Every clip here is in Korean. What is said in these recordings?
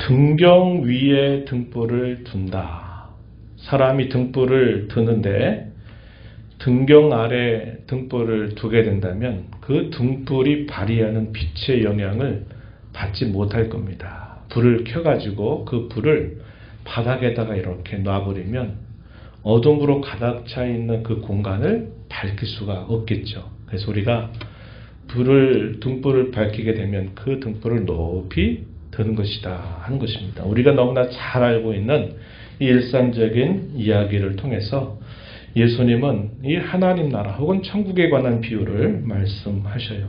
등경 위에 등불을 둔다. 사람이 등불을 드는데 등경 아래 등불을 두게 된다면 그 등불이 발휘하는 빛의 영향을 받지 못할 겁니다. 불을 켜가지고 그 불을 바닥에다가 이렇게 놔버리면 어둠으로 가득 차 있는 그 공간을 밝힐 수가 없겠죠. 그래서 우리가 등불을 밝히게 되면 그 등불을 높이 드는 것이다 하는 것입니다. 우리가 너무나 잘 알고 있는 이 일상적인 이야기를 통해서 예수님은 이 하나님 나라 혹은 천국에 관한 비유를 말씀하셔요.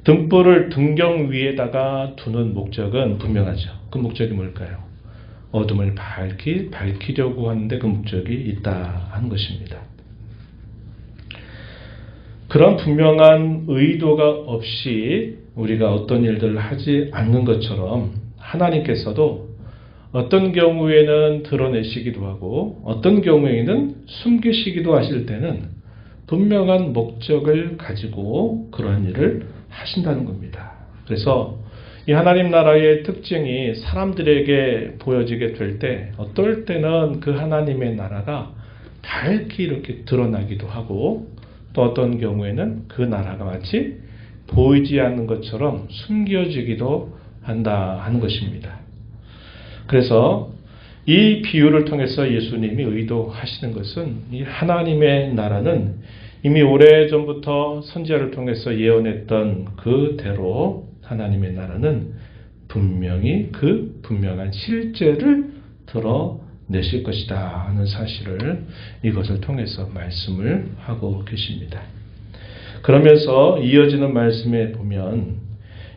등불을 등경 위에다가 두는 목적은 분명하죠. 그 목적이 뭘까요? 어둠을 밝히려고 하는데 그 목적이 있다 하는 것입니다. 그런 분명한 의도가 없이 우리가 어떤 일들을 하지 않는 것처럼 하나님께서도 어떤 경우에는 드러내시기도 하고 어떤 경우에는 숨기시기도 하실 때는 분명한 목적을 가지고 그러한 일을 하신다는 겁니다. 그래서 이 하나님 나라의 특징이 사람들에게 보여지게 될 때 어떨 때는 그 하나님의 나라가 밝게 이렇게 드러나기도 하고 또 어떤 경우에는 그 나라가 마치 보이지 않는 것처럼 숨겨지기도 한다 하는 것입니다. 그래서 이 비유를 통해서 예수님이 의도하시는 것은 이 하나님의 나라는 이미 오래전부터 선지자를 통해서 예언했던 그대로 하나님의 나라는 분명히 그 분명한 실제를 드러내실 것이다 하는 사실을 이것을 통해서 말씀을 하고 계십니다. 그러면서 이어지는 말씀에 보면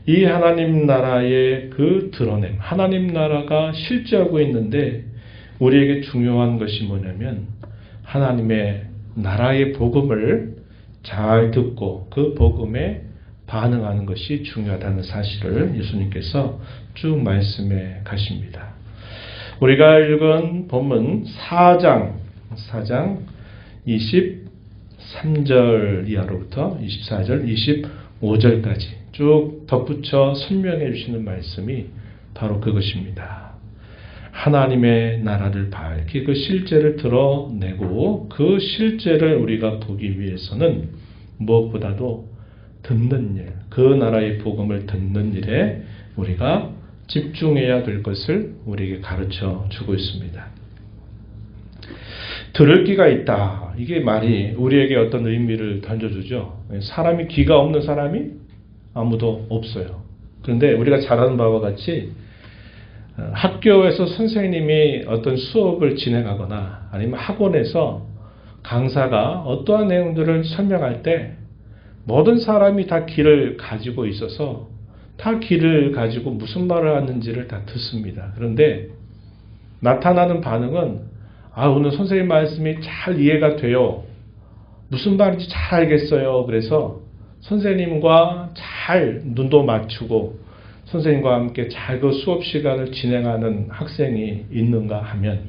이 하나님 나라의 그 드러냄, 하나님 나라가 실제하고 있는데 우리에게 중요한 것이 뭐냐면 하나님의 나라의 복음을 잘 듣고 그 복음에 반응하는 것이 중요하다는 사실을 예수님께서 쭉 말씀해 가십니다. 우리가 읽은 본문 4장 23절 이하로부터 24절, 25절까지 쭉 덧붙여 설명해 주시는 말씀이 바로 그것입니다. 하나님의 나라를 밝히 그 실제를 드러내고 그 실제를 우리가 보기 위해서는 무엇보다도 듣는 일, 그 나라의 복음을 듣는 일에 우리가 집중해야 될 것을 우리에게 가르쳐 주고 있습니다. 들을 귀가 있다. 이게 말이 우리에게 어떤 의미를 던져주죠. 사람이 귀가 없는 사람이 아무도 없어요. 그런데 우리가 잘 아는 바와 같이 학교에서 선생님이 어떤 수업을 진행하거나 아니면 학원에서 강사가 어떠한 내용들을 설명할 때 모든 사람이 다 귀를 가지고 있어서 다 귀를 가지고 무슨 말을 하는지를 다 듣습니다. 그런데 나타나는 반응은 오늘 선생님 말씀이 잘 이해가 돼요. 무슨 말인지 잘 알겠어요. 그래서 선생님과 잘 눈도 맞추고 선생님과 함께 잘 그 수업 시간을 진행하는 학생이 있는가 하면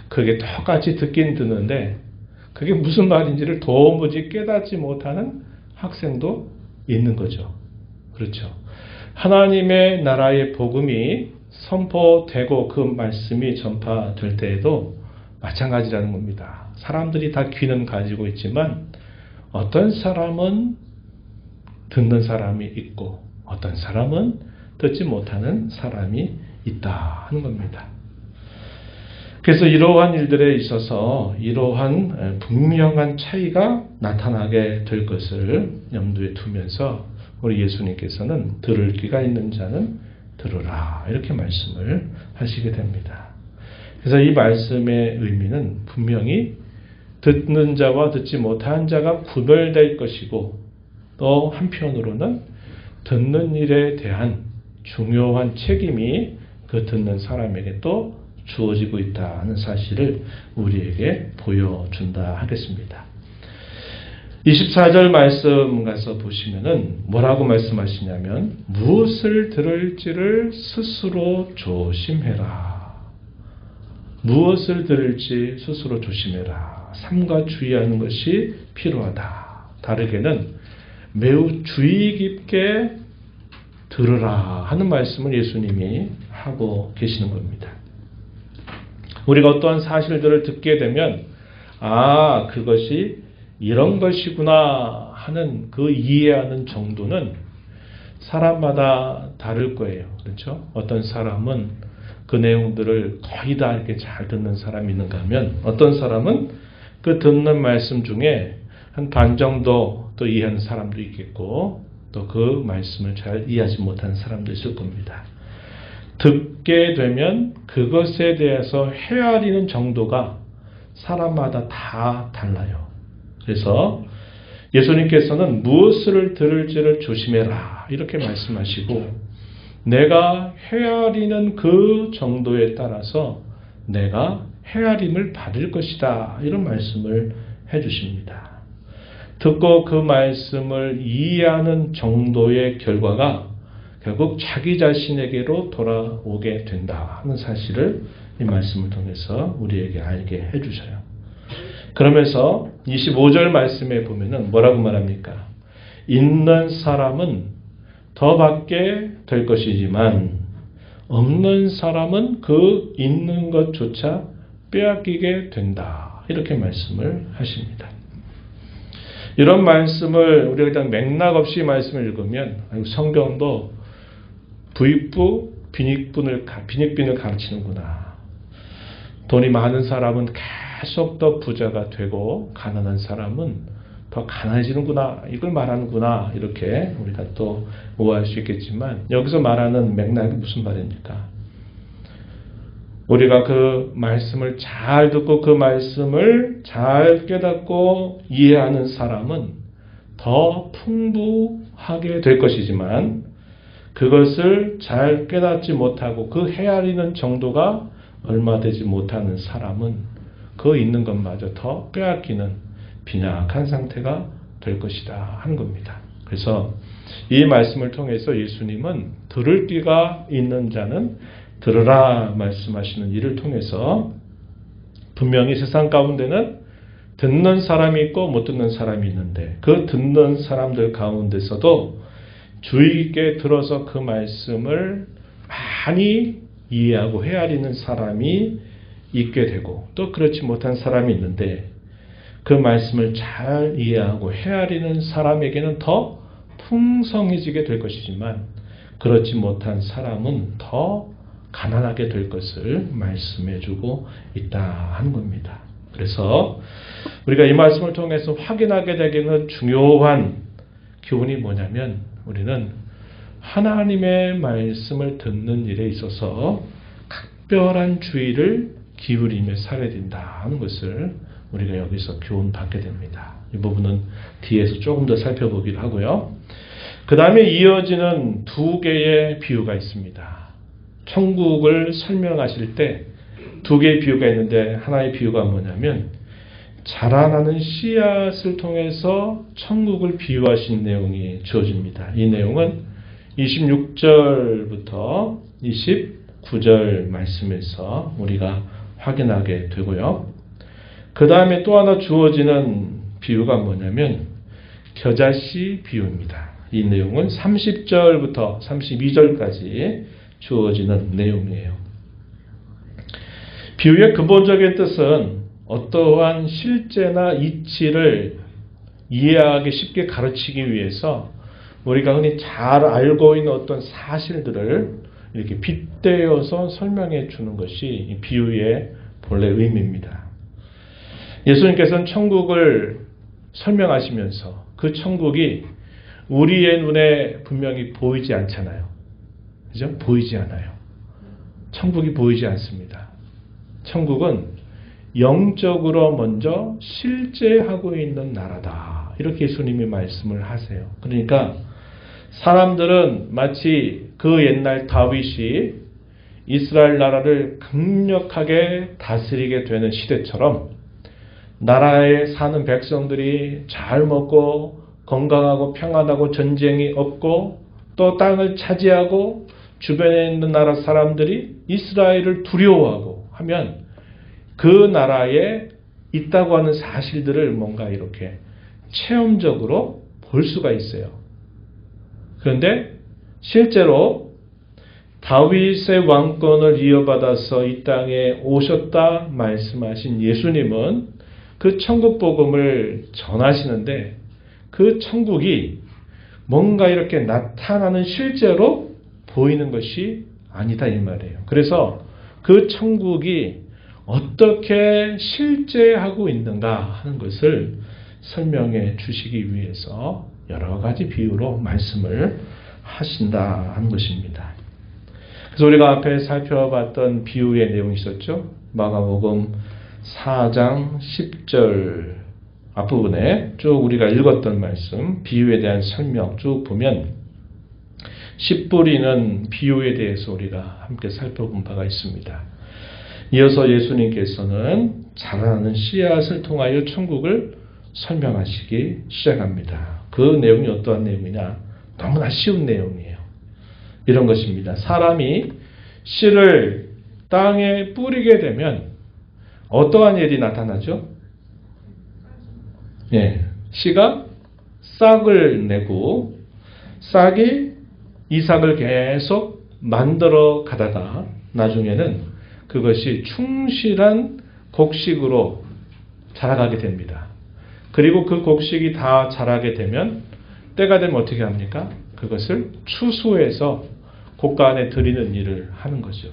그게 똑같이 듣긴 듣는데 그게 무슨 말인지를 도무지 깨닫지 못하는 학생도 있는 거죠. 그렇죠. 하나님의 나라의 복음이 선포되고 그 말씀이 전파될 때에도 마찬가지라는 겁니다. 사람들이 다 귀는 가지고 있지만 어떤 사람은 듣는 사람이 있고 어떤 사람은 듣지 못하는 사람이 있다 하는 겁니다. 그래서 이러한 일들에 있어서 이러한 분명한 차이가 나타나게 될 것을 염두에 두면서 우리 예수님께서는 들을 귀가 있는 자는 들으라 이렇게 말씀을 하시게 됩니다. 그래서 이 말씀의 의미는 분명히 듣는 자와 듣지 못한 자가 구별될 것이고 또 한편으로는 듣는 일에 대한 중요한 책임이 그 듣는 사람에게 또 주어지고 있다는 사실을 우리에게 보여준다 하겠습니다. 24절 말씀 가서 보시면은 뭐라고 말씀하시냐면 무엇을 들을지를 스스로 조심해라. 무엇을 들을지 스스로 조심해라. 삼가 주의하는 것이 필요하다. 다르게는 매우 주의 깊게 들으라 하는 말씀을 예수님이 하고 계시는 겁니다. 우리가 어떠한 사실들을 듣게 되면 그것이 이런 것이구나 하는 그 이해하는 정도는 사람마다 다를 거예요. 그렇죠? 어떤 사람은 그 내용들을 거의 다 이렇게 잘 듣는 사람이 있는가 하면 어떤 사람은 그 듣는 말씀 중에 한 반 정도 또 이해하는 사람도 있겠고 또 그 말씀을 잘 이해하지 못하는 사람도 있을 겁니다. 듣게 되면 그것에 대해서 헤아리는 정도가 사람마다 다 달라요. 그래서 예수님께서는 무엇을 들을지를 조심해라 이렇게 말씀하시고 내가 헤아리는 그 정도에 따라서 내가 헤아림을 받을 것이다 이런 말씀을 해주십니다. 듣고 그 말씀을 이해하는 정도의 결과가 결국 자기 자신에게로 돌아오게 된다 하는 사실을 이 말씀을 통해서 우리에게 알게 해주셔요. 그러면서 25절 말씀에 보면은 뭐라고 말합니까? 있는 사람은 더 받게 될 것이지만 없는 사람은 그 있는 것조차 빼앗기게 된다. 이렇게 말씀을 하십니다. 이런 말씀을 우리가 그냥 맥락 없이 말씀을 읽으면 성경도 부익부, 빈익빈을 가르치는구나. 돈이 많은 사람은 계속 더 부자가 되고 가난한 사람은 더 가난해지는구나. 이걸 말하는구나. 이렇게 우리가 또 오해할 수 있겠지만 여기서 말하는 맥락이 무슨 말입니까? 우리가 그 말씀을 잘 듣고 그 말씀을 잘 깨닫고 이해하는 사람은 더 풍부하게 될 것이지만 그것을 잘 깨닫지 못하고 그 헤아리는 정도가 얼마 되지 못하는 사람은 그 있는 것마저 더 빼앗기는 빈약한 상태가 될 것이다 하는 겁니다. 그래서 이 말씀을 통해서 예수님은 들을 귀가 있는 자는 들으라 말씀하시는 이를 통해서 분명히 세상 가운데는 듣는 사람이 있고 못 듣는 사람이 있는데 그 듣는 사람들 가운데서도 주의 깊게 들어서 그 말씀을 많이 이해하고 헤아리는 사람이 있게 되고 또 그렇지 못한 사람이 있는데 그 말씀을 잘 이해하고 헤아리는 사람에게는 더 풍성해지게 될 것이지만 그렇지 못한 사람은 더 가난하게 될 것을 말씀해주고 있다 하는 겁니다. 그래서 우리가 이 말씀을 통해서 확인하게 되기는 중요한 교훈이 뭐냐면 우리는 하나님의 말씀을 듣는 일에 있어서 각별한 주의를 기울이며 살아야 된다 하는 것을 우리가 여기서 교훈받게 됩니다. 이 부분은 뒤에서 조금 더 살펴보기로 하고요. 그 다음에 이어지는 두 개의 비유가 있습니다. 천국을 설명하실 때 두 개의 비유가 있는데 하나의 비유가 뭐냐면 자라나는 씨앗을 통해서 천국을 비유하신 내용이 주어집니다. 이 내용은 26절부터 29절 말씀에서 우리가 확인하게 되고요. 그 다음에 또 하나 주어지는 비유가 뭐냐면 겨자씨 비유입니다. 이 내용은 30절부터 32절까지 주어지는 내용이에요. 비유의 근본적인 뜻은 어떠한 실제나 이치를 이해하기 쉽게 가르치기 위해서 우리가 흔히 잘 알고 있는 어떤 사실들을 이렇게 빗대어서 설명해 주는 것이 이 비유의 본래 의미입니다. 예수님께서는 천국을 설명하시면서 그 천국이 우리의 눈에 분명히 보이지 않잖아요. 그죠? 보이지 않아요. 천국이 보이지 않습니다. 천국은 영적으로 먼저 실제하고 있는 나라다. 이렇게 예수님이 말씀을 하세요. 그러니까 사람들은 마치 그 옛날 다윗이 이스라엘 나라를 강력하게 다스리게 되는 시대처럼 나라에 사는 백성들이 잘 먹고 건강하고 평안하고 전쟁이 없고 또 땅을 차지하고 주변에 있는 나라 사람들이 이스라엘을 두려워하고 하면 그 나라에 있다고 하는 사실들을 뭔가 이렇게 체험적으로 볼 수가 있어요. 그런데 실제로 다윗의 왕권을 이어받아서 이 땅에 오셨다 말씀하신 예수님은 그 천국 복음을 전하시는데 그 천국이 뭔가 이렇게 나타나는 실제로 보이는 것이 아니다 이 말이에요. 그래서 그 천국이 어떻게 실제하고 있는가 하는 것을 설명해 주시기 위해서 여러 가지 비유로 말씀을 하신다 하는 것입니다. 그래서 우리가 앞에 살펴봤던 비유의 내용이 있었죠. 마가복음 4장 10절 앞부분에 쭉 우리가 읽었던 말씀, 비유에 대한 설명 쭉 보면 씨 뿌리는 비유에 대해서 우리가 함께 살펴본 바가 있습니다. 이어서 예수님께서는 자라나는 씨앗을 통하여 천국을 설명하시기 시작합니다. 그 내용이 어떠한 내용이냐? 너무나 쉬운 내용이에요. 이런 것입니다. 사람이 씨를 땅에 뿌리게 되면 어떠한 일이 나타나죠? 씨가 싹을 내고 싹이 이삭을 계속 만들어 가다가 나중에는 그것이 충실한 곡식으로 자라가게 됩니다. 그리고 그 곡식이 다 자라게 되면 때가 되면 어떻게 합니까? 그것을 추수해서 곡간에 들이는 일을 하는 거죠.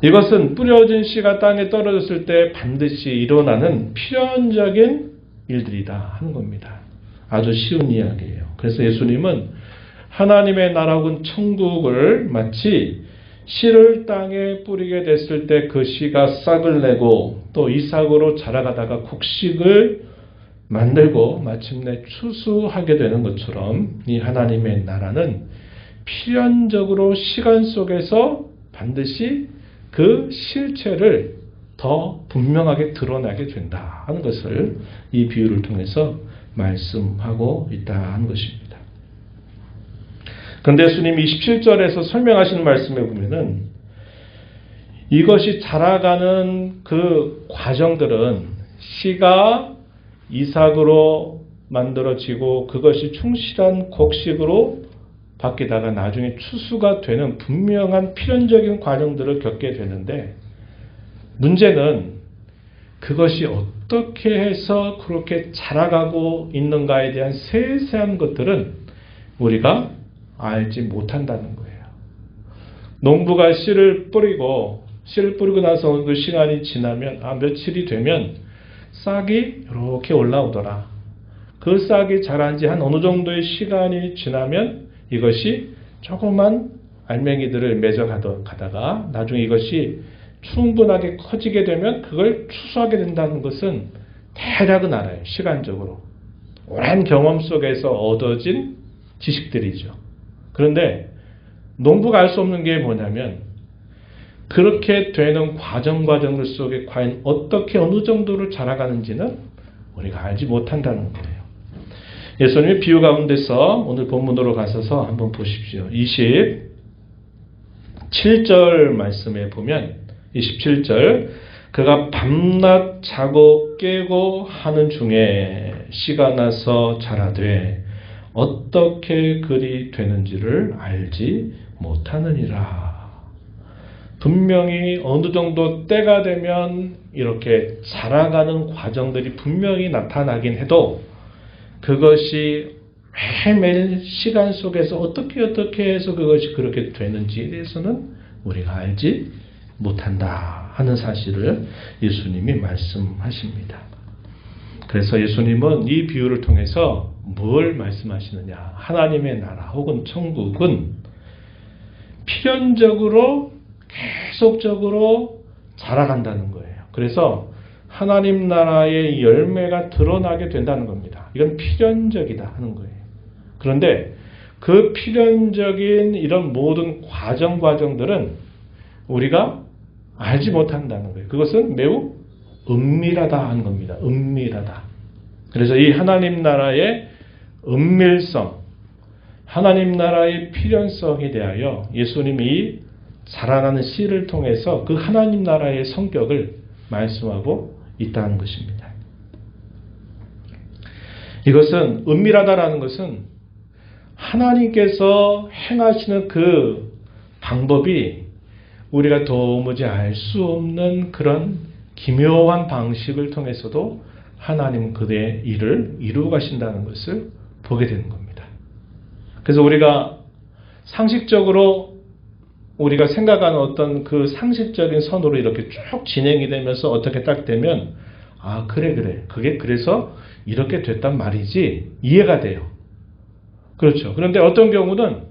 이것은 뿌려진 씨가 땅에 떨어졌을 때 반드시 일어나는 필연적인 일들이다 하는 겁니다. 아주 쉬운 이야기예요. 그래서 예수님은 하나님의 나라 혹은 천국을 마치 씨를 땅에 뿌리게 됐을 때 그 씨가 싹을 내고 또 이삭으로 자라가다가 곡식을 만들고 마침내 추수하게 되는 것처럼 이 하나님의 나라는 필연적으로 시간 속에서 반드시 그 실체를 더 분명하게 드러나게 된다 하는 것을 이 비유를 통해서 말씀하고 있다 하는 것입니다. 그런데 예수님이 27절에서 설명하시는 말씀에 보면은 이것이 자라가는 그 과정들은 씨가 이삭으로 만들어지고 그것이 충실한 곡식으로 바뀌다가 나중에 추수가 되는 분명한 필연적인 과정들을 겪게 되는데 문제는 그것이 어떻게 해서 그렇게 자라가고 있는가에 대한 세세한 것들은 우리가 알지 못한다는 거예요. 농부가 씨를 뿌리고 나서 어느 시간이 지나면 며칠이 되면 싹이 이렇게 올라오더라. 그 싹이 자란 지 한 어느 정도의 시간이 지나면 이것이 조그만 알맹이들을 맺어 가다가 나중에 이것이 충분하게 커지게 되면 그걸 추수하게 된다는 것은 대략은 알아요. 시간적으로. 오랜 경험 속에서 얻어진 지식들이죠. 그런데 농부가 알 수 없는 게 뭐냐면 그렇게 되는 과정들 속에 과연 어떻게 어느 정도로 자라가는지는 우리가 알지 못한다는 거예요. 예수님의 비유 가운데서 오늘 본문으로 가셔서 한번 보십시오. 27절 말씀에 보면 27절 그가 밤낮 자고 깨고 하는 중에 씨가 나서 자라되 어떻게 그리 되는지를 알지 못하느니라. 분명히 어느 정도 때가 되면 이렇게 자라가는 과정들이 분명히 나타나긴 해도 그것이 매일매일 시간 속에서 어떻게 해서 그것이 그렇게 되는지에 대해서는 우리가 알지 못한다 하는 사실을 예수님이 말씀하십니다. 그래서 예수님은 이 비유를 통해서 뭘 말씀하시느냐? 하나님의 나라 혹은 천국은 필연적으로 계속적으로 자라간다는 거예요. 그래서 하나님 나라의 열매가 드러나게 된다는 겁니다. 이건 필연적이다 하는 거예요. 그런데 그 필연적인 이런 모든 과정들은 우리가 알지 못한다는 거예요. 그것은 매우 은밀하다 하는 겁니다. 은밀하다. 그래서 이 하나님 나라의 은밀성, 하나님 나라의 필연성에 대하여 예수님이 자라나는 씨를 통해서 그 하나님 나라의 성격을 말씀하고 있다는 것입니다. 이것은 은밀하다라는 것은 하나님께서 행하시는 그 방법이 우리가 도무지 알 수 없는 그런 기묘한 방식을 통해서도 하나님은 그의 일을 이루어 가신다는 것을 보게 되는 겁니다. 그래서 우리가 상식적으로 우리가 생각하는 어떤 그 상식적인 선으로 이렇게 쭉 진행이 되면서 어떻게 딱 되면 그래 그게 그래서 이렇게 됐단 말이지 이해가 돼요. 그렇죠. 그런데 어떤 경우는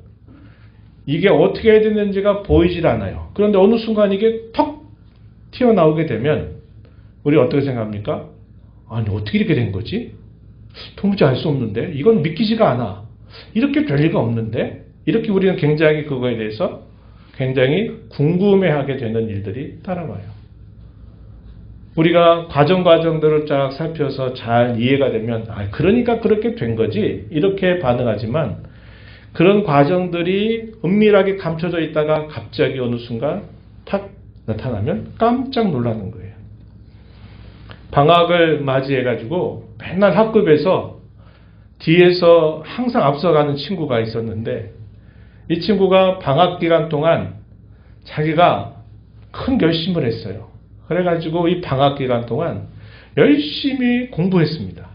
이게 어떻게 됐는지가 보이질 않아요. 그런데 어느 순간 이게 턱 튀어나오게 되면 우리 어떻게 생각합니까? 아니 어떻게 이렇게 된 거지? 도무지 알 수 없는데 이건 믿기지가 않아. 이렇게 될 리가 없는데 이렇게 우리는 굉장히 그거에 대해서 굉장히 궁금해하게 되는 일들이 따라와요. 우리가 과정들을 쫙 살펴서 잘 이해가 되면 그러니까 그렇게 된 거지 이렇게 반응하지만 그런 과정들이 은밀하게 감춰져 있다가 갑자기 어느 순간 탁 나타나면 깜짝 놀라는 거예요. 방학을 맞이해가지고 맨날 학급에서 뒤에서 항상 앞서가는 친구가 있었는데 이 친구가 방학 기간 동안 자기가 큰 결심을 했어요. 그래가지고 이 방학 기간 동안 열심히 공부했습니다.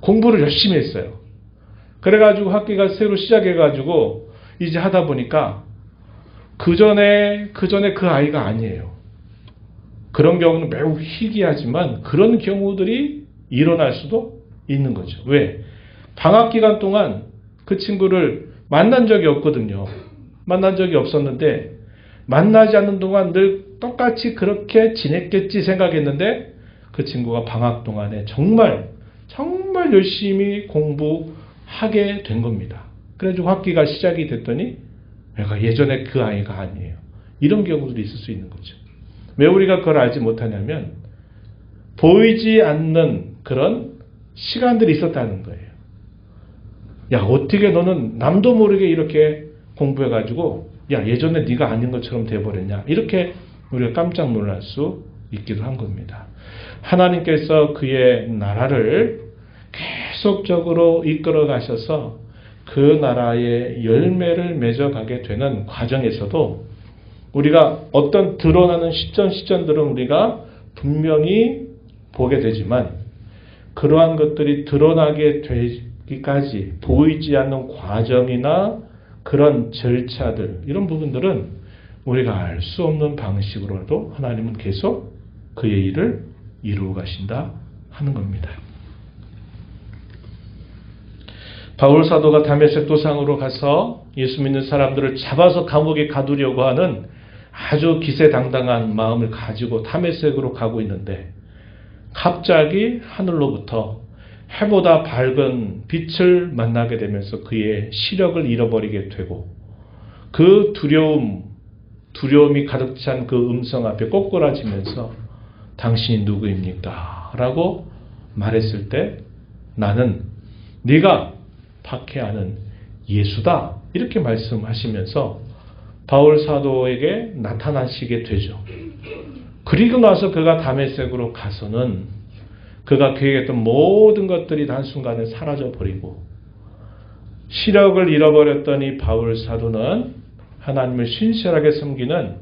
공부를 열심히 했어요. 그래가지고 학기가 새로 시작해가지고 이제 하다 보니까 그 전에 그 아이가 아니에요. 그런 경우는 매우 희귀하지만 그런 경우들이 일어날 수도 있는 거죠. 왜? 방학 기간 동안 그 친구를 만난 적이 없거든요. 만난 적이 없었는데 만나지 않는 동안 늘 똑같이 그렇게 지냈겠지 생각했는데 그 친구가 방학 동안에 정말 열심히 공부하게 된 겁니다. 그래가지고 학기가 시작이 됐더니 내가 예전에 그 아이가 아니에요. 이런 경우들이 있을 수 있는 거죠. 왜 우리가 그걸 알지 못하냐면 보이지 않는 그런 시간들이 있었다는 거예요. 야 어떻게 너는 남도 모르게 이렇게 공부해가지고 야 예전에 네가 아닌 것처럼 돼버렸냐 이렇게 우리가 깜짝 놀랄 수 있기도 한 겁니다. 하나님께서 그의 나라를 계속적으로 이끌어 가셔서 그 나라의 열매를 맺어가게 되는 과정에서도 우리가 어떤 드러나는 시점들은 우리가 분명히 보게 되지만 그러한 것들이 드러나게 되기까지 보이지 않는 과정이나 그런 절차들 이런 부분들은 우리가 알 수 없는 방식으로도 하나님은 계속 그의 일을 이루어 가신다 하는 겁니다. 바울 사도가 다메섹 도상으로 가서 예수 믿는 사람들을 잡아서 감옥에 가두려고 하는 아주 기세당당한 마음을 가지고 다메섹으로 가고 있는데 갑자기 하늘로부터 해보다 밝은 빛을 만나게 되면서 그의 시력을 잃어버리게 되고 그 두려움이 가득 찬 그 음성 앞에 꼬꾸라지면서 당신이 누구입니까? 라고 말했을 때 나는 네가 박해하는 예수다 이렇게 말씀하시면서 바울 사도에게 나타나시게 되죠. 그리고 나서 그가 다메섹으로 가서는 그가 계획했던 모든 것들이 한순간에 사라져버리고 시력을 잃어버렸던 이 바울 사도는 하나님을 신실하게 섬기는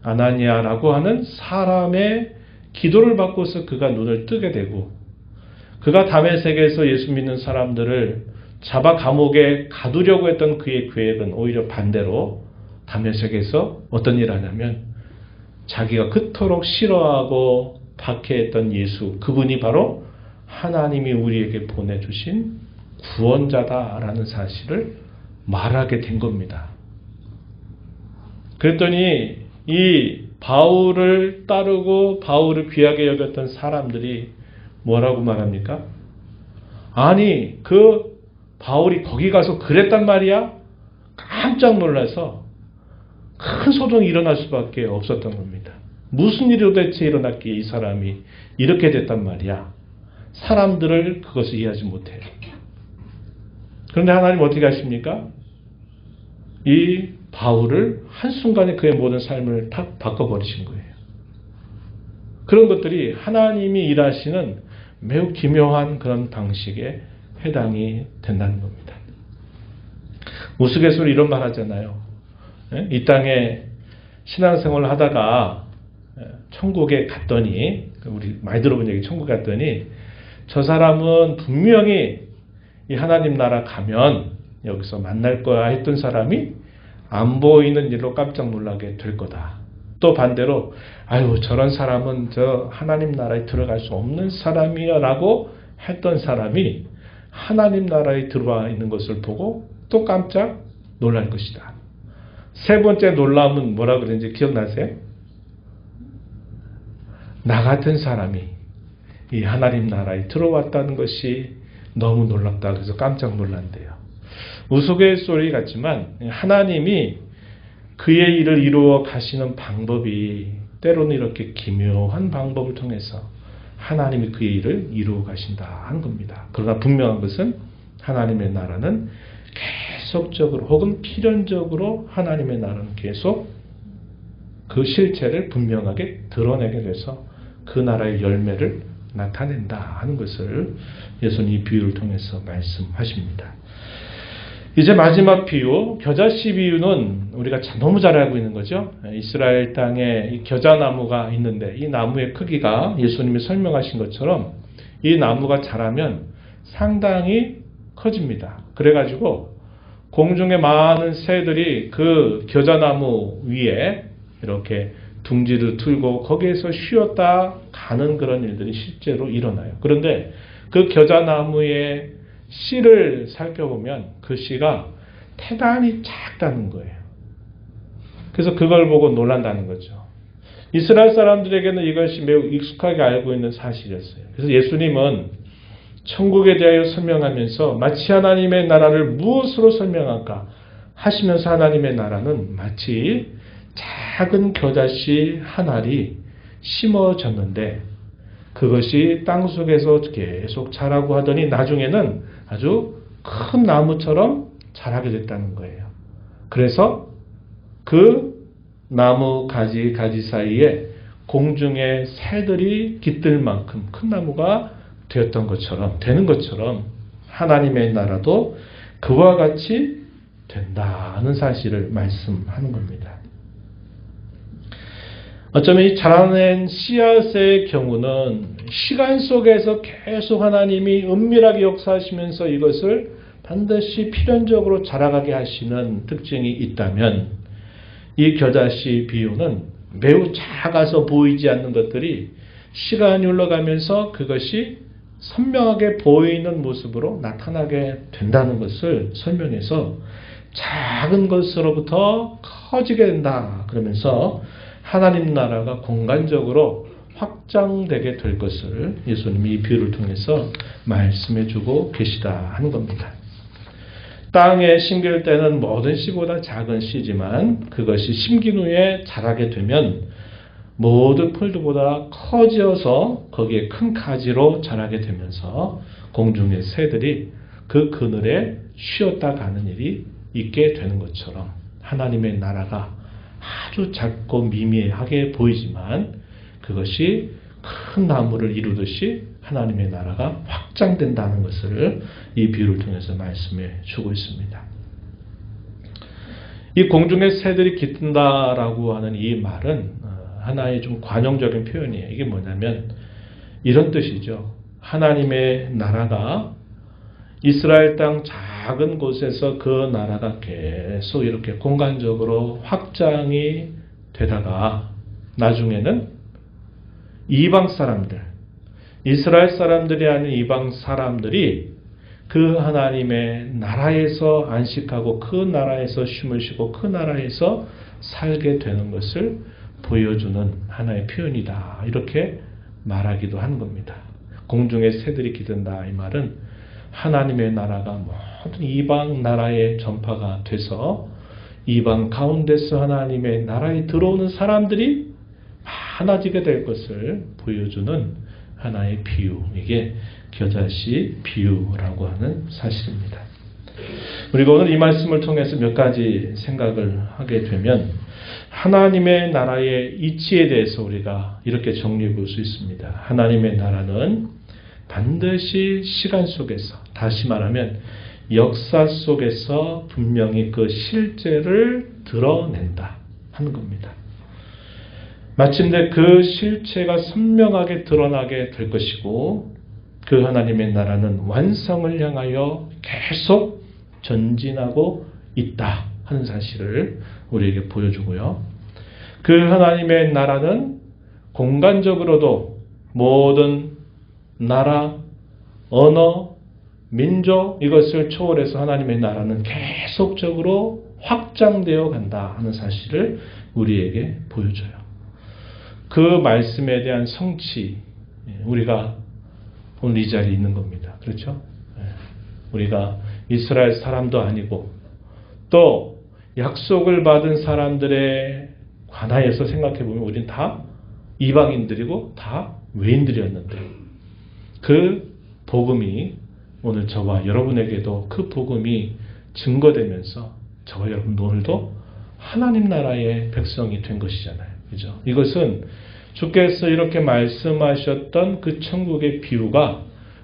아나니아라고 하는 사람의 기도를 받고서 그가 눈을 뜨게 되고 그가 다메섹에서 예수 믿는 사람들을 잡아 감옥에 가두려고 했던 그의 계획은 오히려 반대로 다메섹에서 어떤 일을 하냐면 자기가 그토록 싫어하고 박해했던 예수 그분이 바로 하나님이 우리에게 보내주신 구원자다라는 사실을 말하게 된 겁니다. 그랬더니 이 바울을 따르고 바울을 귀하게 여겼던 사람들이 뭐라고 말합니까? 아니 그 바울이 거기 가서 그랬단 말이야? 깜짝 놀라서 큰 소동이 일어날 수밖에 없었던 겁니다. 무슨 일이 도대체 일어났기에 이 사람이 이렇게 됐단 말이야? 사람들을 그것을 이해하지 못해요. 그런데 하나님 어떻게 하십니까? 이 바울을 한순간에 그의 모든 삶을 탁 바꿔버리신 거예요. 그런 것들이 하나님이 일하시는 매우 기묘한 그런 방식에 해당이 된다는 겁니다. 우스갯소리 이런 말 하잖아요. 이 땅에 신앙생활을 하다가 천국에 갔더니, 우리 많이 들어본 얘기, 천국에 갔더니 저 사람은 분명히 이 하나님 나라 가면 여기서 만날 거야 했던 사람이 안 보이는 일로 깜짝 놀라게 될 거다. 또 반대로 아유 저런 사람은 저 하나님 나라에 들어갈 수 없는 사람이야 라고 했던 사람이 하나님 나라에 들어와 있는 것을 보고 또 깜짝 놀랄 것이다. 세 번째 놀라움은 뭐라 그랬는지 기억나세요? 나 같은 사람이 이 하나님 나라에 들어왔다는 것이 너무 놀랍다. 그래서 깜짝 놀란대요. 우스갯소리 같지만 하나님이 그의 일을 이루어 가시는 방법이 때로는 이렇게 기묘한 방법을 통해서 하나님이 그의 일을 이루어 가신다 하는 겁니다. 그러나 분명한 것은 하나님의 나라는 계속적으로 혹은 필연적으로 하나님의 나라는 계속 그 실체를 분명하게 드러내게 돼서 그 나라의 열매를 나타낸다 하는 것을 예수님 이 비유를 통해서 말씀하십니다. 이제 마지막 비유, 겨자씨 비유는 우리가 너무 잘 알고 있는 거죠. 이스라엘 땅에 이 겨자나무가 있는데 이 나무의 크기가 예수님이 설명하신 것처럼 이 나무가 자라면 상당히 커집니다. 그래가지고 공중에 많은 새들이 그 겨자나무 위에 이렇게 둥지를 틀고 거기에서 쉬었다 가는 그런 일들이 실제로 일어나요. 그런데 그 겨자나무의 씨를 살펴보면 그 씨가 대단히 작다는 거예요. 그래서 그걸 보고 놀란다는 거죠. 이스라엘 사람들에게는 이것이 매우 익숙하게 알고 있는 사실이었어요. 그래서 예수님은 천국에 대하여 설명하면서 마치 하나님의 나라를 무엇으로 설명할까 하시면서 하나님의 나라는 마치 작은 겨자씨 한 알이 심어졌는데 그것이 땅속에서 계속 자라고 하더니 나중에는 아주 큰 나무처럼 자라게 됐다는 거예요. 그래서 그 나무 가지 사이에 공중의 새들이 깃들 만큼 큰 나무가 되었던 것처럼 되는 것처럼 하나님의 나라도 그와 같이 된다는 사실을 말씀하는 겁니다. 어쩌면 이 자라낸 씨앗의 경우는 시간 속에서 계속 하나님이 은밀하게 역사하시면서 이것을 반드시 필연적으로 자라가게 하시는 특징이 있다면 이 겨자씨 비유는 매우 작아서 보이지 않는 것들이 시간이 흘러가면서 그것이 선명하게 보이는 모습으로 나타나게 된다는 것을 설명해서 작은 것으로부터 커지게 된다. 그러면서 하나님 나라가 공간적으로 확장되게 될 것을 예수님이 이 비유를 통해서 말씀해 주고 계시다 하는 겁니다. 땅에 심길 때는 모든 씨보다 작은 씨지만 그것이 심긴 후에 자라게 되면 모든 풀들보다 커져서 거기에 큰 가지로 자라게 되면서 공중의 새들이 그 그늘에 쉬었다 가는 일이 있게 되는 것처럼 하나님의 나라가 아주 작고 미미하게 보이지만 그것이 큰 나무를 이루듯이 하나님의 나라가 확장된다는 것을 이 비유를 통해서 말씀해 주고 있습니다. 이 공중의 새들이 깃든다라고 하는 이 말은 하나의 좀 관용적인 표현이에요. 이게 뭐냐면 이런 뜻이죠. 하나님의 나라가 이스라엘 땅 작은 곳에서 그 나라가 계속 이렇게 공간적으로 확장이 되다가 나중에는 이방 사람들, 이스라엘 사람들이 아닌 이방 사람들이 그 하나님의 나라에서 안식하고 그 나라에서 쉼을 쉬고 그 나라에서 살게 되는 것을 보여주는 하나의 표현이다. 이렇게 말하기도 하는 겁니다. 공중에 새들이 기든다. 이 말은 하나님의 나라가 모든 이방 나라에 전파가 돼서 이방 가운데서 하나님의 나라에 들어오는 사람들이 많아지게 될 것을 보여주는 하나의 비유. 이게 겨자씨 비유라고 하는 사실입니다. 우리가 오늘 이 말씀을 통해서 몇 가지 생각을 하게 되면 하나님의 나라의 이치에 대해서 우리가 이렇게 정리해 볼 수 있습니다. 하나님의 나라는 반드시 시간 속에서, 다시 말하면 역사 속에서 분명히 그 실제를 드러낸다 하는 겁니다. 마침내 그 실체가 선명하게 드러나게 될 것이고 그 하나님의 나라는 완성을 향하여 계속 전진하고 있다 하는 사실을 우리에게 보여주고요. 그 하나님의 나라는 공간적으로도 모든 나라, 언어, 민족 이것을 초월해서 하나님의 나라는 계속적으로 확장되어 간다 하는 사실을 우리에게 보여줘요. 그 말씀에 대한 성취, 우리가 오늘 이 자리에 있는 겁니다. 그렇죠? 우리가 이스라엘 사람도 아니고 또 약속을 받은 사람들의 관하여서 생각해 보면 우리는 다 이방인들이고 다 외인들이었는데 그 복음이 오늘 저와 여러분에게도 그 복음이 증거되면서 저와 여러분 오늘도 하나님 나라의 백성이 된 것이잖아요. 그죠? 이것은 주께서 이렇게 말씀하셨던 그 천국의 비유가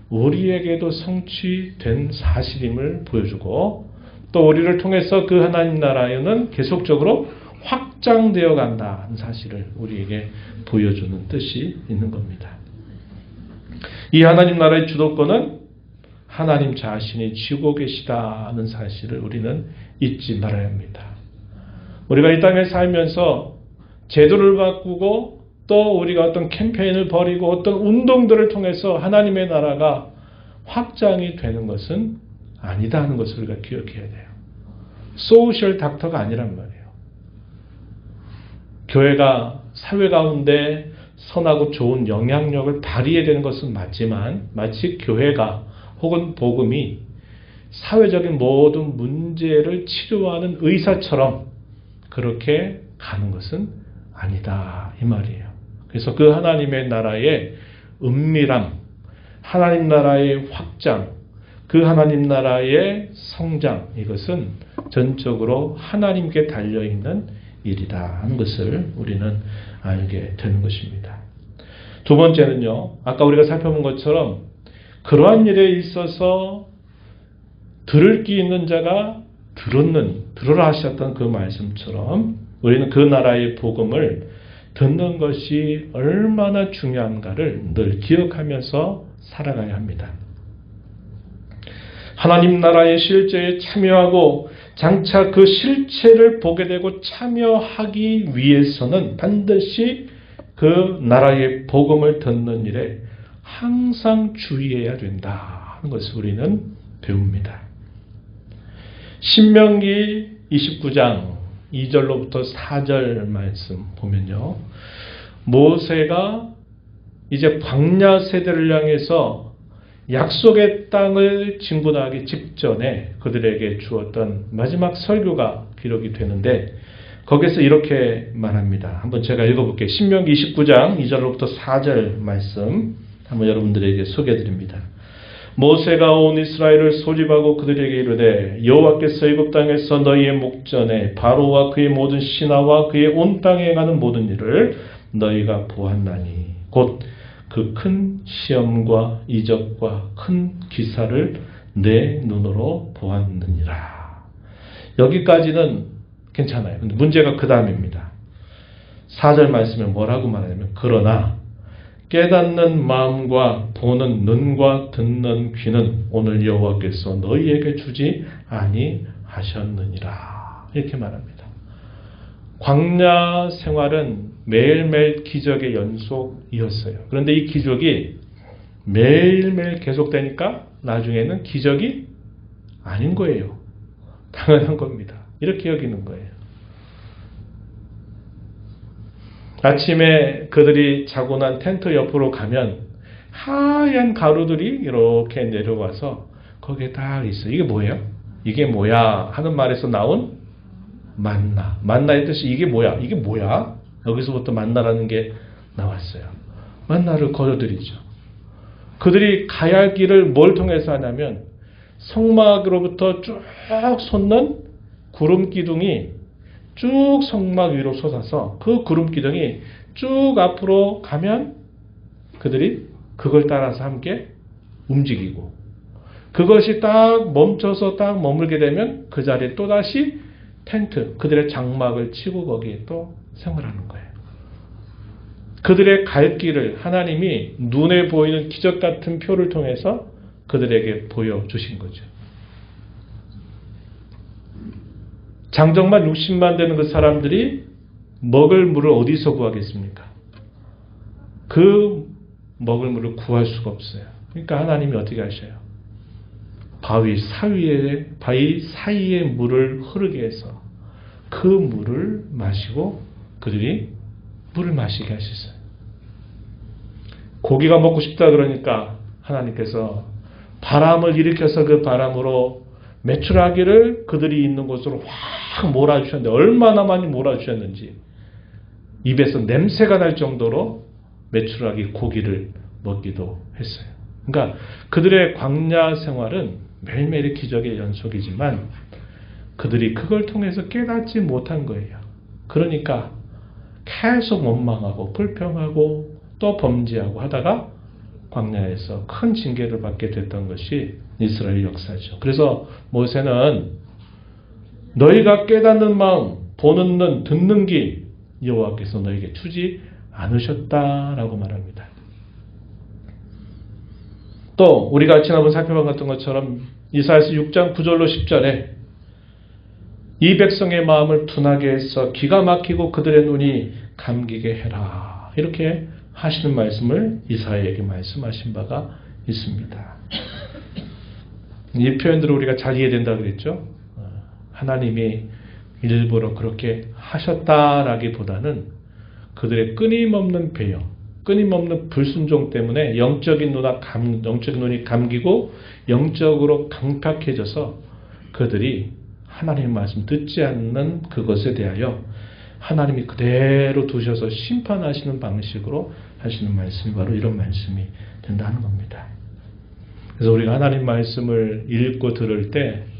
우리에게도 성취된 사실임을 보여주고 또 우리를 통해서 그 하나님 나라에는 계속적으로 확장되어 간다는 사실을 우리에게 보여주는 뜻이 있는 겁니다. 이 하나님 나라의 주도권은 하나님 자신이 쥐고 계시다는 사실을 우리는 잊지 말아야 합니다. 우리가 이 땅에 살면서 제도를 바꾸고 또 우리가 어떤 캠페인을 벌이고 어떤 운동들을 통해서 하나님의 나라가 확장이 되는 것은 아니다 하는 것을 우리가 기억해야 돼요. 소셜 닥터가 아니란 말이에요. 교회가 사회 가운데 선하고 좋은 영향력을 발휘해야 되는 것은 맞지만 마치 교회가 혹은 복음이 사회적인 모든 문제를 치료하는 의사처럼 그렇게 가는 것은 아니다 이 말이에요. 그래서 그 하나님의 나라의 은밀함, 하나님 나라의 확장, 그 하나님 나라의 성장 이것은 전적으로 하나님께 달려있는 일이다 하는 것을 우리는 알게 되는 것입니다. 두 번째는요. 아까 우리가 살펴본 것처럼 그러한 일에 있어서 들을 귀 있는 자가 들으라 하셨던 그 말씀처럼 우리는 그 나라의 복음을 듣는 것이 얼마나 중요한가를 늘 기억하면서 살아가야 합니다. 하나님 나라의 실제에 참여하고 장차 그 실체를 보게 되고 참여하기 위해서는 반드시 그 나라의 복음을 듣는 일에 항상 주의해야 된다 하는 것을 우리는 배웁니다. 신명기 29장 2절로부터 4절 말씀 보면요. 모세가 이제 광야 세대를 향해서 약속의 땅을 진군하기 직전에 그들에게 주었던 마지막 설교가 기록이 되는데 거기서 이렇게 말합니다. 한번 제가 읽어볼게요. 신명기 29장 2절로부터 4절 말씀 한번 여러분들에게 소개해드립니다. 모세가 온 이스라엘을 소집하고 그들에게 이르되 여호와께서 애굽 땅에서 너희의 목전에 바로와 그의 모든 신하와 그의 온 땅에 행하는 모든 일을 너희가 보았나니 곧 그 큰 시험과 이적과 큰 기사를 내 눈으로 보았느니라. 여기까지는 괜찮아요. 근데 문제가 그 다음입니다. 4절 말씀에 뭐라고 말하냐면 그러나 깨닫는 마음과 보는 눈과 듣는 귀는 오늘 여호와께서 너희에게 주지 아니하셨느니라. 이렇게 말합니다. 광야 생활은 매일매일 기적의 연속이었어요. 그런데 이 기적이 매일매일 계속되니까 나중에는 기적이 아닌 거예요. 당연한 겁니다. 이렇게 여기는 거예요. 아침에 그들이 자고 난 텐트 옆으로 가면 하얀 가루들이 이렇게 내려와서 거기에 딱 있어요. 이게 뭐예요? 이게 뭐야? 하는 말에서 나온 만나. 만나의 뜻이 이게 뭐야? 이게 뭐야? 여기서부터 만나라는 게 나왔어요. 만나를 거둬들이죠. 그들이 가야 할 길을 뭘 통해서 하냐면 성막으로부터 쭉 솟는 구름 기둥이 쭉 성막 위로 솟아서 그 구름 기둥이 쭉 앞으로 가면 그들이 그걸 따라서 함께 움직이고 그것이 딱 멈춰서 딱 머물게 되면 그 자리에 또다시 텐트, 그들의 장막을 치고 거기에 또 생활하는 거예요. 그들의 갈 길을 하나님이 눈에 보이는 기적 같은 표를 통해서 그들에게 보여주신 거죠. 장정만 60만 되는 그 사람들이 먹을 물을 어디서 구하겠습니까? 그 먹을 물을 구할 수가 없어요. 그러니까 하나님이 어떻게 하셔요? 바위 사이에 물을 흐르게 해서 그 물을 마시고 그들이 물을 마시게 하셨어요. 고기가 먹고 싶다 그러니까 하나님께서 바람을 일으켜서 그 바람으로 메추라기를 그들이 있는 곳으로 확 몰아주셨는데 얼마나 많이 몰아주셨는지 입에서 냄새가 날 정도로 메추라기 고기를 먹기도 했어요. 그러니까 그들의 광야 생활은 매일매일의 기적의 연속이지만 그들이 그걸 통해서 깨닫지 못한 거예요. 그러니까 계속 원망하고 불평하고 또 범죄하고 하다가 광야에서 큰 징계를 받게 됐던 것이 이스라엘 역사죠. 그래서 모세는 너희가 깨닫는 마음, 보는 눈, 듣는 귀 여호와께서 너에게 주지 않으셨다라고 말합니다. 또 우리가 지난번 살펴봤던 것처럼 이사야서 6장 9절로 10절에 이 백성의 마음을 둔하게 해서 기가 막히고 그들의 눈이 감기게 해라. 이렇게 하시는 말씀을 이사야에게 말씀하신 바가 있습니다. 이 표현들을 우리가 잘 이해된다 그랬죠. 하나님이 일부러 그렇게 하셨다라기보다는 그들의 끊임없는 배역, 끊임없는 불순종 때문에 영적인 눈이 감기고 영적으로 강팍해져서 그들이 하나님의 말씀 듣지 않는 그것에 대하여 하나님이 그대로 두셔서 심판하시는 방식으로 하시는 말씀이 바로 이런 말씀이 된다는 겁니다. 그래서 우리가 하나님 말씀을 읽고 들을 때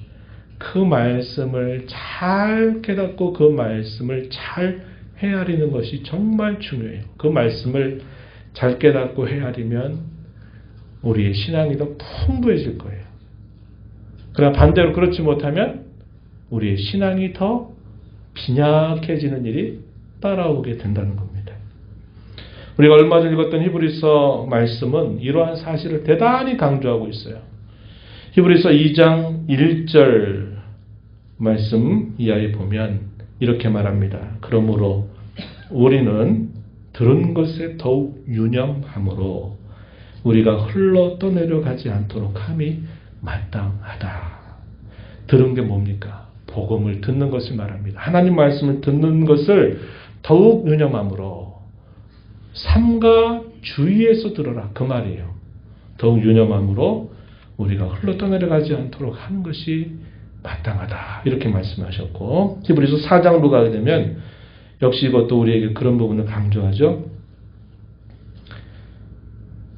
그 말씀을 잘 깨닫고 그 말씀을 잘 헤아리는 것이 정말 중요해요. 그 말씀을 잘 깨닫고 헤아리면 우리의 신앙이 더 풍부해질 거예요. 그러나 반대로 그렇지 못하면 우리의 신앙이 더 빈약해지는 일이 따라오게 된다는 겁니다. 우리가 얼마 전 읽었던 히브리서 말씀은 이러한 사실을 대단히 강조하고 있어요. 히브리서 2장 1절 말씀 이하에 보면 이렇게 말합니다. 그러므로 우리는 들은 것에 더욱 유념함으로 우리가 흘러 떠내려가지 않도록 함이 마땅하다. 들은 게 뭡니까? 복음을 듣는 것을 말합니다. 하나님 말씀을 듣는 것을 더욱 유념함으로 삼가 주의해서 들어라. 그 말이에요. 더욱 유념함으로 우리가 흘러 떠내려가지 않도록 하는 것이 마땅하다. 이렇게 말씀하셨고 히브리서 4장으로 가게 되면 역시 이것도 우리에게 그런 부분을 강조하죠.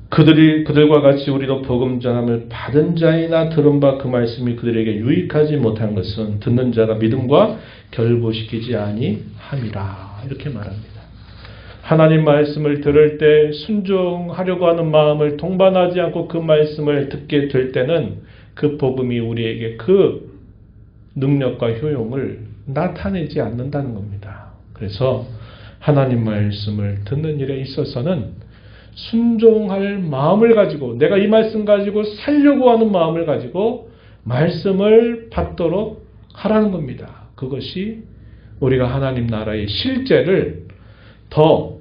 그들과 같이 우리도 복음 전함을 받은 자이나 들은 바 그 말씀이 그들에게 유익하지 못한 것은 듣는 자가 믿음과 결부시키지 아니함이라. 이렇게 말합니다. 하나님 말씀을 들을 때 순종하려고 하는 마음을 동반하지 않고 그 말씀을 듣게 될 때는 그 복음이 우리에게 그 능력과 효용을 나타내지 않는다는 겁니다. 그래서 하나님 말씀을 듣는 일에 있어서는 순종할 마음을 가지고 내가 이 말씀 가지고 살려고 하는 마음을 가지고 말씀을 받도록 하라는 겁니다. 그것이 우리가 하나님 나라의 실제를 더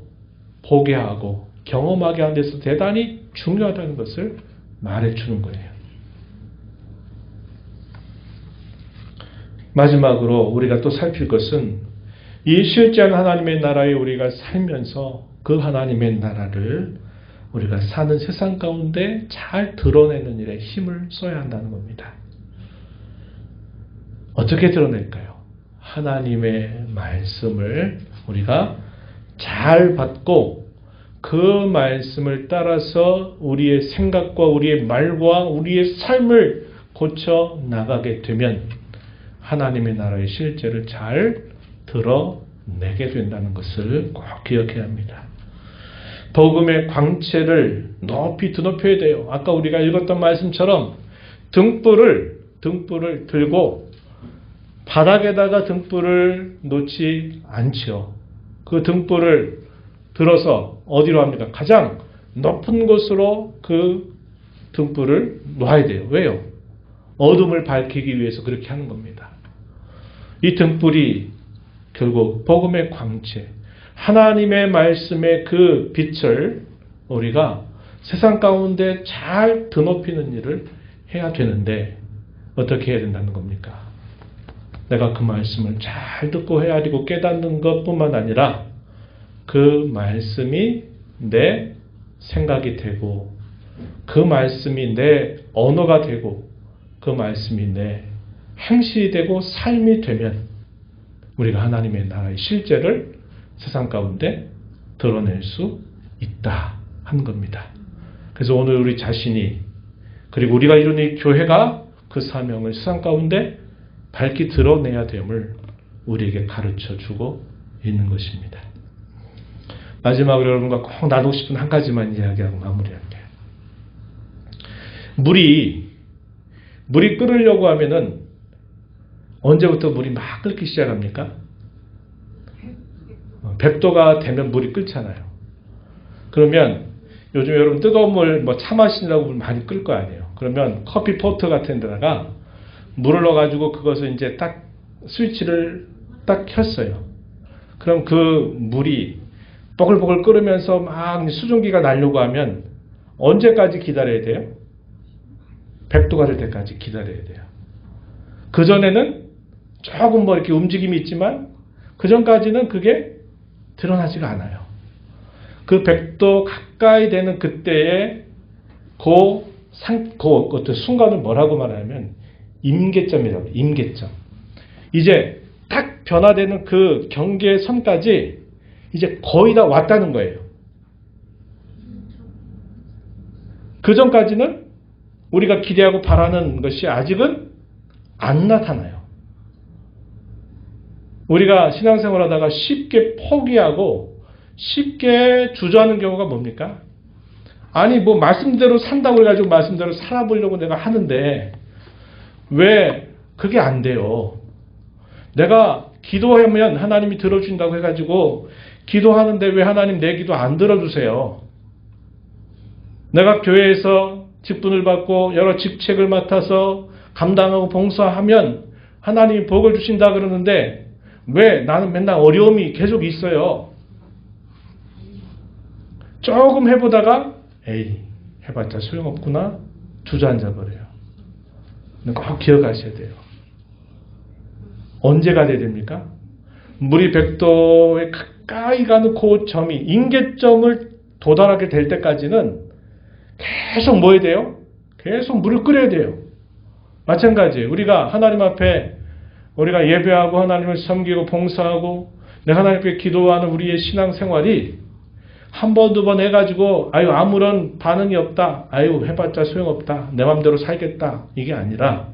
보게 하고 경험하게 하는 데서 대단히 중요하다는 것을 말해주는 거예요. 마지막으로 우리가 또 살필 것은 이 실제한 하나님의 나라에 우리가 살면서 그 하나님의 나라를 우리가 사는 세상 가운데 잘 드러내는 일에 힘을 써야 한다는 겁니다. 어떻게 드러낼까요? 하나님의 말씀을 우리가 잘 받고 그 말씀을 따라서 우리의 생각과 우리의 말과 우리의 삶을 고쳐 나가게 되면 하나님의 나라의 실제를 잘 드러내게 된다는 것을 꼭 기억해야 합니다. 복음의 광채를 높이 드높여야 돼요. 아까 우리가 읽었던 말씀처럼 등불을 들고 바닥에다가 등불을 놓지 않지요. 그 등불을 들어서 어디로 합니까? 가장 높은 곳으로 그 등불을 놔야 돼요. 왜요? 어둠을 밝히기 위해서 그렇게 하는 겁니다. 이 등불이 결국 복음의 광채, 하나님의 말씀의 그 빛을 우리가 세상 가운데 잘 드높이는 일을 해야 되는데 어떻게 해야 된다는 겁니까? 내가 그 말씀을 잘 듣고 헤아리고 깨닫는 것뿐만 아니라 그 말씀이 내 생각이 되고 그 말씀이 내 언어가 되고 그 말씀이 내 행실이 되고 삶이 되면 우리가 하나님의 나라의 실제를 세상 가운데 드러낼 수 있다 하는 겁니다. 그래서 오늘 우리 자신이 그리고 우리가 이루는 이 교회가 그 사명을 세상 가운데 밝히 드러내야 됨을 우리에게 가르쳐 주고 있는 것입니다. 마지막으로 여러분과 꼭 나누고 싶은 한 가지만 이야기하고 마무리할게요. 물이 끓으려고 하면은 언제부터 물이 막 끓기 시작합니까? 100도가 되면 물이 끓잖아요. 그러면 요즘 여러분 뜨거운 물 차 마시느라고 물 많이 끓을 거 아니에요. 그러면 커피 포트 같은 데다가 물을 넣어가지고 그것을 이제 딱 스위치를 딱 켰어요. 그럼 그 물이 뽀글뽀글 끓으면서 막 수증기가 나려고 하면 언제까지 기다려야 돼요? 100도가 될 때까지 기다려야 돼요. 그전에는 조금 이렇게 움직임이 있지만 그전까지는 그게 드러나지가 않아요. 그 100도 가까이 되는 그때의 어떤 순간을 뭐라고 말하냐면 임계점이라고. 임계점. 이제 딱 변화되는 그 경계의 선까지 이제 거의 다 왔다는 거예요. 그 전까지는 우리가 기대하고 바라는 것이 아직은 안 나타나요. 우리가 신앙생활 하다가 쉽게 포기하고 쉽게 주저하는 경우가 뭡니까? 아니 말씀대로 산다고 해가지고 말씀대로 살아보려고 내가 하는데 왜 그게 안 돼요? 내가 기도하면 하나님이 들어준다고 해가지고 기도하는데 왜 하나님 내 기도 안 들어주세요? 내가 교회에서 직분을 받고 여러 직책을 맡아서 감당하고 봉사하면 하나님이 복을 주신다 그러는데 왜 나는 맨날 어려움이 계속 있어요? 조금 해보다가 에이 해봤자 소용없구나 주저앉아 버려요. 꼭 기억하셔야 돼요. 언제가 돼야 됩니까? 물이 100도에 가까이 가는 그 점이 임계점을 도달하게 될 때까지는 계속 뭐 해야 돼요? 계속 물을 끓여야 돼요. 마찬가지 우리가 하나님 앞에 우리가 예배하고 하나님을 섬기고 봉사하고 내가 하나님 앞에 기도하는 우리의 신앙생활이 한 번, 두 번 해가지고 아무런 반응이 없다. 해봤자 소용없다. 내 맘대로 살겠다. 이게 아니라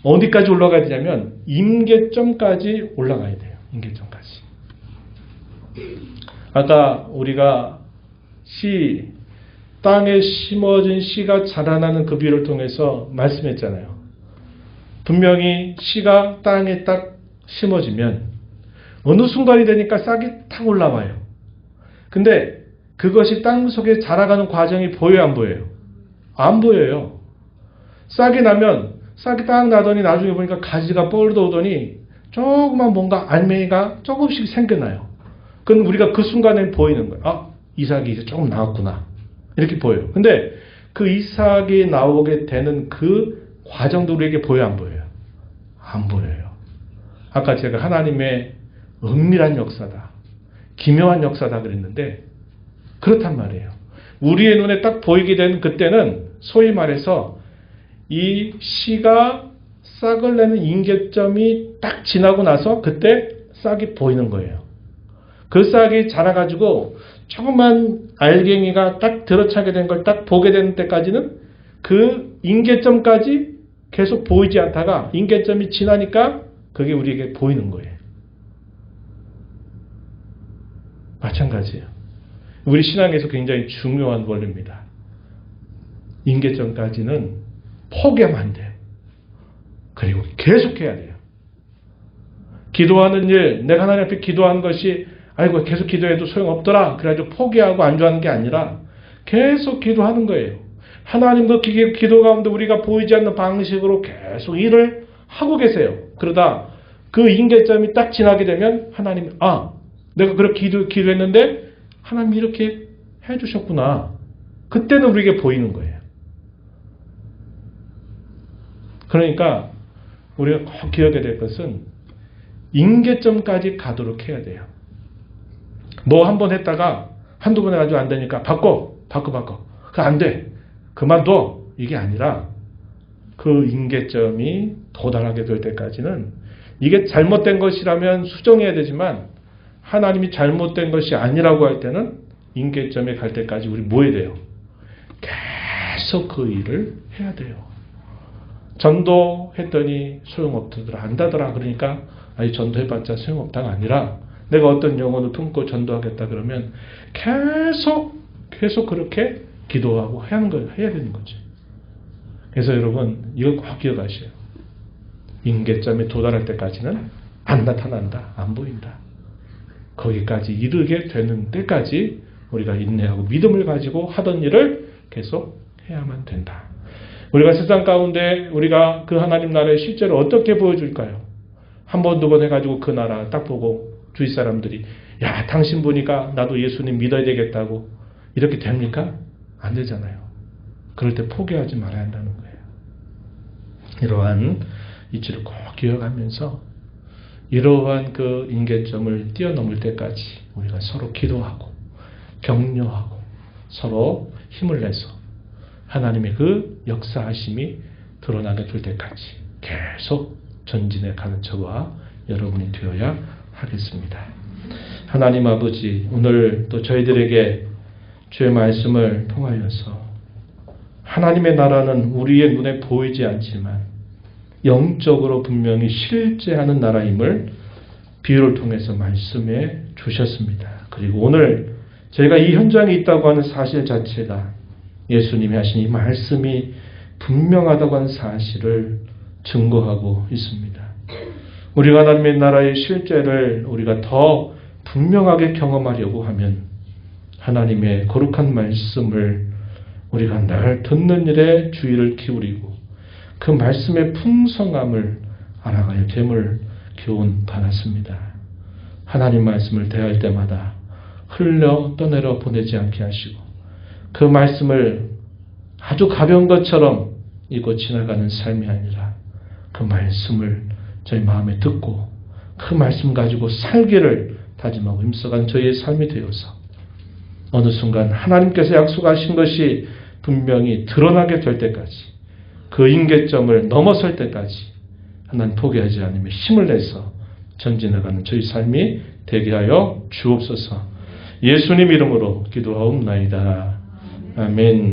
어디까지 올라가야 되냐면 임계점까지 올라가야 돼요. 임계점까지. 아까 우리가 땅에 심어진 씨가 자라나는 그 비유를 통해서 말씀했잖아요. 분명히 씨가 땅에 딱 심어지면 어느 순간이 되니까 싹이 탁 올라와요. 근데 그것이 땅 속에 자라가는 과정이 보여요, 안 보여요? 안 보여요. 싹이 나면 싹이 딱 나더니 나중에 보니까 가지가 뻗어오더니 조그만 뭔가 알맹이가 조금씩 생겨나요. 그럼 우리가 그 순간에 보이는 거예요. 이삭이 이제 조금 나왔구나. 이렇게 보여요. 근데 그 이삭이 나오게 되는 그 과정도 우리에게 보여요, 안 보여요? 안 보여요. 아까 제가 하나님의 은밀한 역사다. 기묘한 역사다 그랬는데 그렇단 말이에요. 우리의 눈에 딱 보이게 되는 그때는 소위 말해서 이 씨가 싹을 내는 임계점이 딱 지나고 나서 그때 싹이 보이는 거예요. 그 싹이 자라가지고 조그만 알갱이가 딱 들어차게 된 걸 딱 보게 되는 때까지는 그 임계점까지 계속 보이지 않다가 임계점이 지나니까 그게 우리에게 보이는 거예요. 마찬가지예요. 우리 신앙에서 굉장히 중요한 원리입니다. 임계점까지는 포기하면 안 돼요. 그리고 계속해야 돼요. 기도하는 일, 내가 하나님 앞에 기도한 것이 아이고 계속 기도해도 소용없더라. 그래가지고 포기하고 안주하는 게 아니라 계속 기도하는 거예요. 하나님도 기도 가운데 우리가 보이지 않는 방식으로 계속 일을 하고 계세요. 그러다 그 임계점이 딱 지나게 되면 하나님이 내가 그렇게 기도했는데 하나님이 이렇게 해주셨구나. 그때는 우리에게 보이는 거예요. 그러니까 우리가 꼭 기억해야 될 것은 임계점까지 가도록 해야 돼요. 뭐 한 번 했다가 한두 번 해가지고 안 되니까 바꿔. 그거 안 돼. 그만둬. 이게 아니라 그 임계점이 도달하게 될 때까지는 이게 잘못된 것이라면 수정해야 되지만 하나님이 잘못된 것이 아니라고 할 때는 임계점에 갈 때까지 우리 뭐 해야 돼요? 계속 그 일을 해야 돼요. 전도했더니 소용없더라. 안다더라. 그러니까 전도해봤자 소용없다가 아니라 내가 어떤 영혼을 품고 전도하겠다 그러면 계속 그렇게 기도하고 해야 되는 거죠. 그래서 여러분 이걸 꼭 기억하셔요. 임계점에 도달할 때까지는 안 나타난다. 안 보인다. 거기까지 이르게 되는 때까지 우리가 인내하고 믿음을 가지고 하던 일을 계속 해야만 된다. 우리가 세상 가운데 우리가 그 하나님 나라의 실제로 어떻게 보여줄까요? 한 번, 두 번 해가지고 그 나라 딱 보고 주위 사람들이 야 당신 보니까 나도 예수님 믿어야 되겠다고 이렇게 됩니까? 안 되잖아요. 그럴 때 포기하지 말아야 한다는 거예요. 이러한 이치를 꼭 기억하면서 이러한 그 임계점을 뛰어넘을 때까지 우리가 서로 기도하고 격려하고 서로 힘을 내서 하나님의 그 역사하심이 드러나게 될 때까지 계속 전진의 가르쳐와 여러분이 되어야 하겠습니다. 하나님 아버지, 오늘 또 저희들에게 주의 말씀을 통하여서 하나님의 나라는 우리의 눈에 보이지 않지만 영적으로 분명히 실제하는 나라임을 비유를 통해서 말씀해 주셨습니다. 그리고 오늘 저희가 이 현장에 있다고 하는 사실 자체가 예수님이 하신 이 말씀이 분명하다고 하는 사실을 증거하고 있습니다. 우리가 하나님의 나라의 실제를 우리가 더 분명하게 경험하려고 하면 하나님의 거룩한 말씀을 우리가 늘 듣는 일에 주의를 기울이고 그 말씀의 풍성함을 알아가야 됨을 교훈 받았습니다. 하나님 말씀을 대할 때마다 흘려 떠내려 보내지 않게 하시고 그 말씀을 아주 가벼운 것처럼 잊고 지나가는 삶이 아니라 그 말씀을 저희 마음에 듣고 그 말씀 가지고 살기를 다짐하고 힘써간 저희의 삶이 되어서 어느 순간 하나님께서 약속하신 것이 분명히 드러나게 될 때까지 그 임계점을 넘어설 때까지 하나님 포기하지 않으며 힘을 내서 전진해가는 저희 삶이 되게 하여 주옵소서. 예수님 이름으로 기도하옵나이다. 아멘.